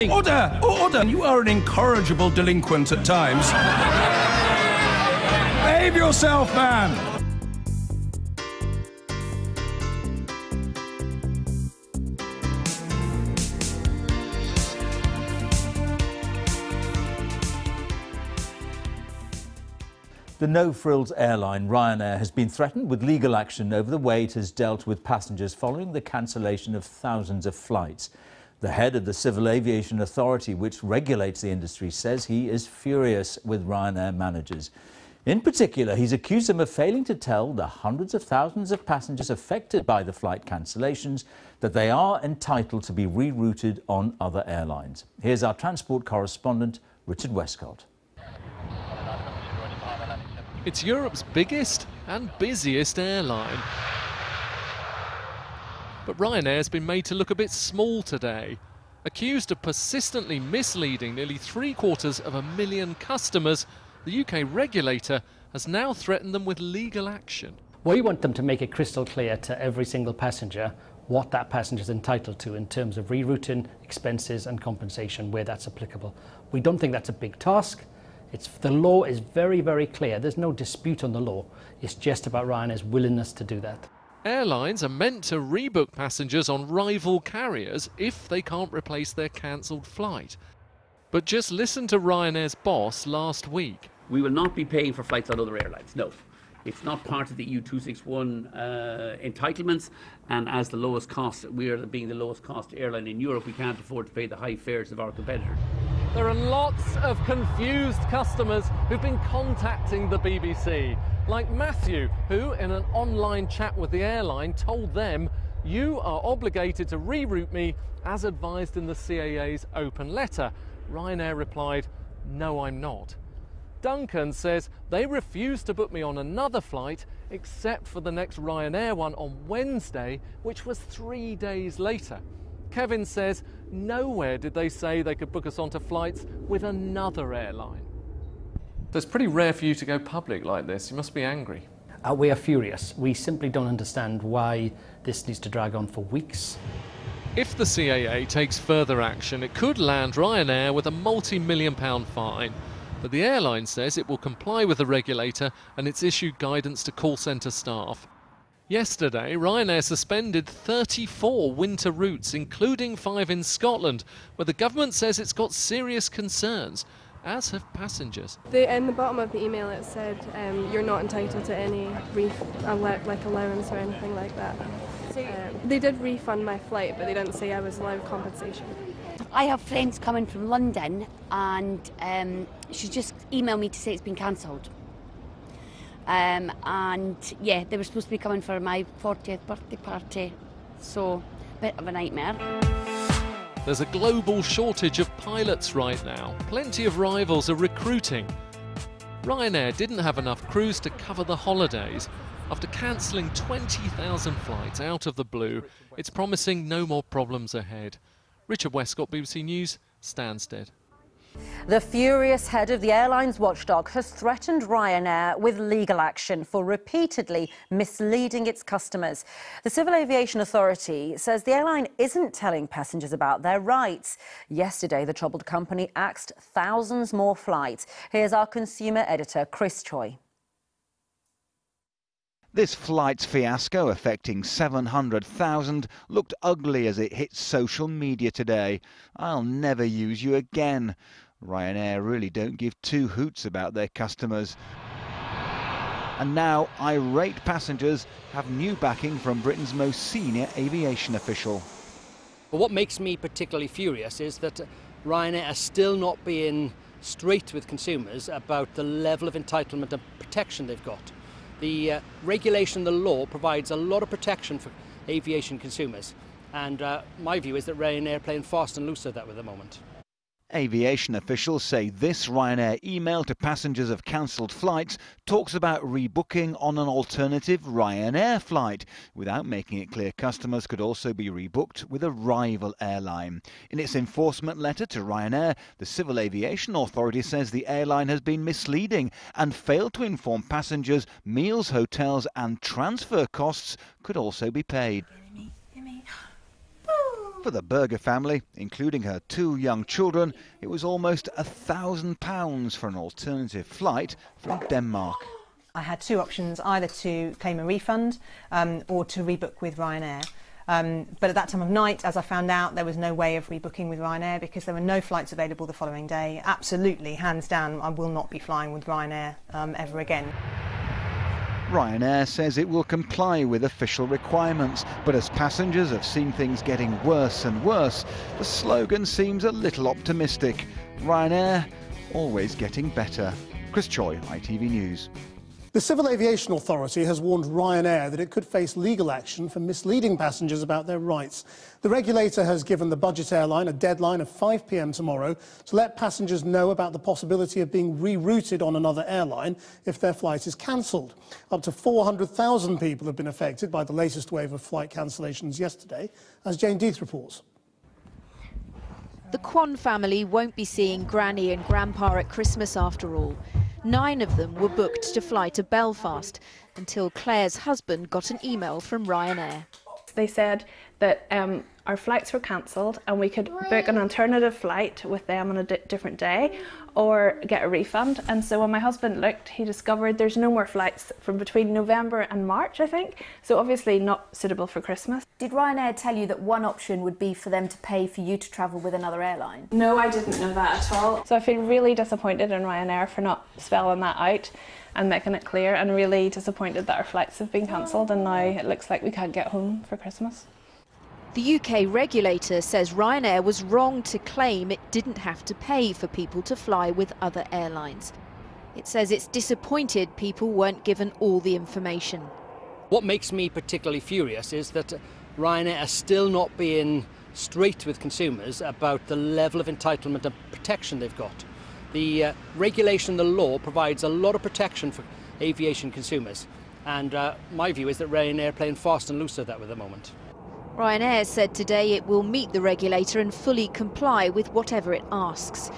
Order! Order! You are an incorrigible delinquent at times. Behave yourself, man! The no-frills airline Ryanair has been threatened with legal action over the way it has dealt with passengers following the cancellation of thousands of flights. The head of the Civil Aviation Authority, which regulates the industry, says he is furious with Ryanair managers. In particular, he's accused them of failing to tell the hundreds of thousands of passengers affected by the flight cancellations that they are entitled to be rerouted on other airlines. Here's our transport correspondent, Richard Westcott. It's Europe's biggest and busiest airline. But Ryanair has been made to look a bit small today. Accused of persistently misleading nearly 750,000 customers, the UK regulator has now threatened them with legal action. We want them to make it crystal clear to every single passenger what that passenger is entitled to in terms of rerouting, expenses and compensation where that's applicable. We don't think that's a big task. The law is very, very clear. There's no dispute on the law. It's just about Ryanair's willingness to do that. Airlines are meant to rebook passengers on rival carriers if they can't replace their cancelled flight. But just listen to Ryanair's boss last week. We will not be paying for flights on other airlines, no. It's not part of the EU 261 entitlements, and as the lowest cost, we are being the lowest cost airline in Europe, we can't afford to pay the high fares of our competitors. There are lots of confused customers who've been contacting the BBC, like Matthew, who in an online chat with the airline told them, "You are obligated to reroute me as advised in the CAA's open letter." Ryanair replied, "No, I'm not." Duncan says they refused to book me on another flight except for the next Ryanair one on Wednesday, which was 3 days later. Kevin says nowhere did they say they could book us onto flights with another airline. So it's pretty rare for you to go public like this. You must be angry. We are furious. We simply don't understand why this needs to drag on for weeks. If the CAA takes further action, it could land Ryanair with a multi-million-pound fine. But the airline says it will comply with the regulator and it's issued guidance to call centre staff. Yesterday, Ryanair suspended 34 winter routes, including 5 in Scotland, where the government says it's got serious concerns, as have passengers. In the bottom of the email it said you're not entitled to any allowance or anything like that. They did refund my flight, but they didn't say I was allowed compensation. I have friends coming from London and she just emailed me to say it's been cancelled. And yeah, they were supposed to be coming for my 40th birthday party, so bit of a nightmare. There's a global shortage of pilots right now. Plenty of rivals are recruiting. Ryanair didn't have enough crews to cover the holidays. After cancelling 20,000 flights out of the blue, it's promising no more problems ahead. Richard Westcott, BBC News, Stansted. The furious head of the airline's watchdog has threatened Ryanair with legal action for repeatedly misleading its customers. The Civil Aviation Authority says the airline isn't telling passengers about their rights. Yesterday, the troubled company axed thousands more flights. Here's our consumer editor, Chris Choi. This flight's fiasco, affecting 700,000, looked ugly as it hit social media today. "I'll never use you again." Ryanair really don't give two hoots about their customers. And now irate passengers have new backing from Britain's most senior aviation official. But what makes me particularly furious is that Ryanair are still not being straight with consumers about the level of entitlement and protection they've got. The regulation, the law, provides a lot of protection for aviation consumers, and my view is that Ryanair are playing fast and loose at that at the moment. Aviation officials say this Ryanair email to passengers of cancelled flights talks about rebooking on an alternative Ryanair flight, without making it clear customers could also be rebooked with a rival airline. In its enforcement letter to Ryanair, the Civil Aviation Authority says the airline has been misleading and failed to inform passengers meals, hotels and transfer costs could also be paid. For the Berger family, including her 2 young children, it was almost £1,000 for an alternative flight from Denmark. I had 2 options, either to claim a refund or to rebook with Ryanair. But at that time of night, as I found out, there was no way of rebooking with Ryanair because there were no flights available the following day. Absolutely, hands down, I will not be flying with Ryanair ever again. Ryanair says it will comply with official requirements, but as passengers have seen things getting worse and worse, the slogan seems a little optimistic. Ryanair, always getting better. Chris Choi, ITV News. The Civil Aviation Authority has warned Ryanair that it could face legal action for misleading passengers about their rights. The regulator has given the budget airline a deadline of 5 p.m. tomorrow to let passengers know about the possibility of being rerouted on another airline if their flight is cancelled. Up to 400,000 people have been affected by the latest wave of flight cancellations yesterday, as Jane Death reports. The Kwan family won't be seeing Granny and Grandpa at Christmas after all. 9 of them were booked to fly to Belfast until Claire's husband got an email from Ryanair. They said that our flights were cancelled and we could book an alternative flight with them on a different day or get a refund. And so when my husband looked, he discovered there's no more flights from between November and March, I think. So obviously not suitable for Christmas. Did Ryanair tell you that one option would be for them to pay for you to travel with another airline? No, I didn't know that at all. So I feel really disappointed in Ryanair for not spelling that out and making it clear, and really disappointed that our flights have been cancelled and now it looks like we can't get home for Christmas. The UK regulator says Ryanair was wrong to claim it didn't have to pay for people to fly with other airlines. It says it's disappointed people weren't given all the information. What makes me particularly furious is that Ryanair are still not being straight with consumers about the level of entitlement and protection they've got. The regulation, the law, provides a lot of protection for aviation consumers, and my view is that Ryanair are playing fast and loose with that at the moment. Ryanair said today it will meet the regulator and fully comply with whatever it asks.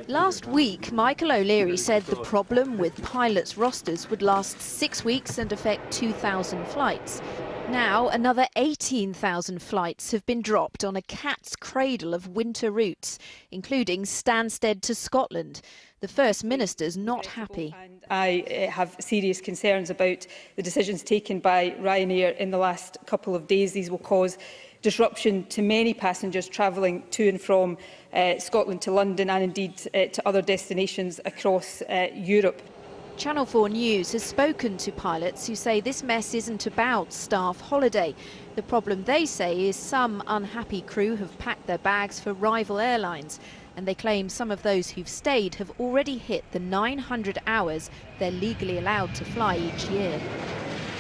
Last week, Michael O'Leary said the problem with pilots' rosters would last 6 weeks and affect 2,000 flights. Now, another 18,000 flights have been dropped on a cat's cradle of winter routes, including Stansted to Scotland. The First Minister's not happy. I have serious concerns about the decisions taken by Ryanair in the last couple of days. These will cause disruption to many passengers travelling to and from Scotland to London and indeed to other destinations across Europe. Channel 4 News has spoken to pilots who say this mess isn't about staff holiday. The problem, they say, is some unhappy crew have packed their bags for rival airlines, and they claim some of those who've stayed have already hit the 900 hours they're legally allowed to fly each year.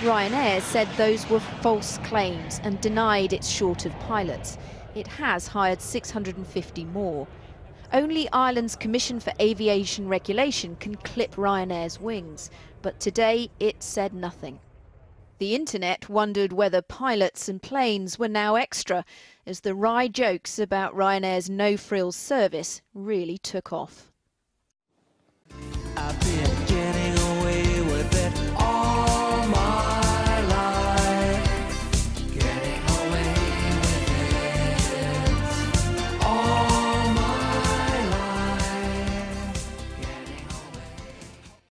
Ryanair said those were false claims and denied it's short of pilots. It has hired 650 more. Only Ireland's Commission for Aviation Regulation can clip Ryanair's wings, but today it said nothing. The internet wondered whether pilots and planes were now extra, as the wry jokes about Ryanair's no-frills service really took off.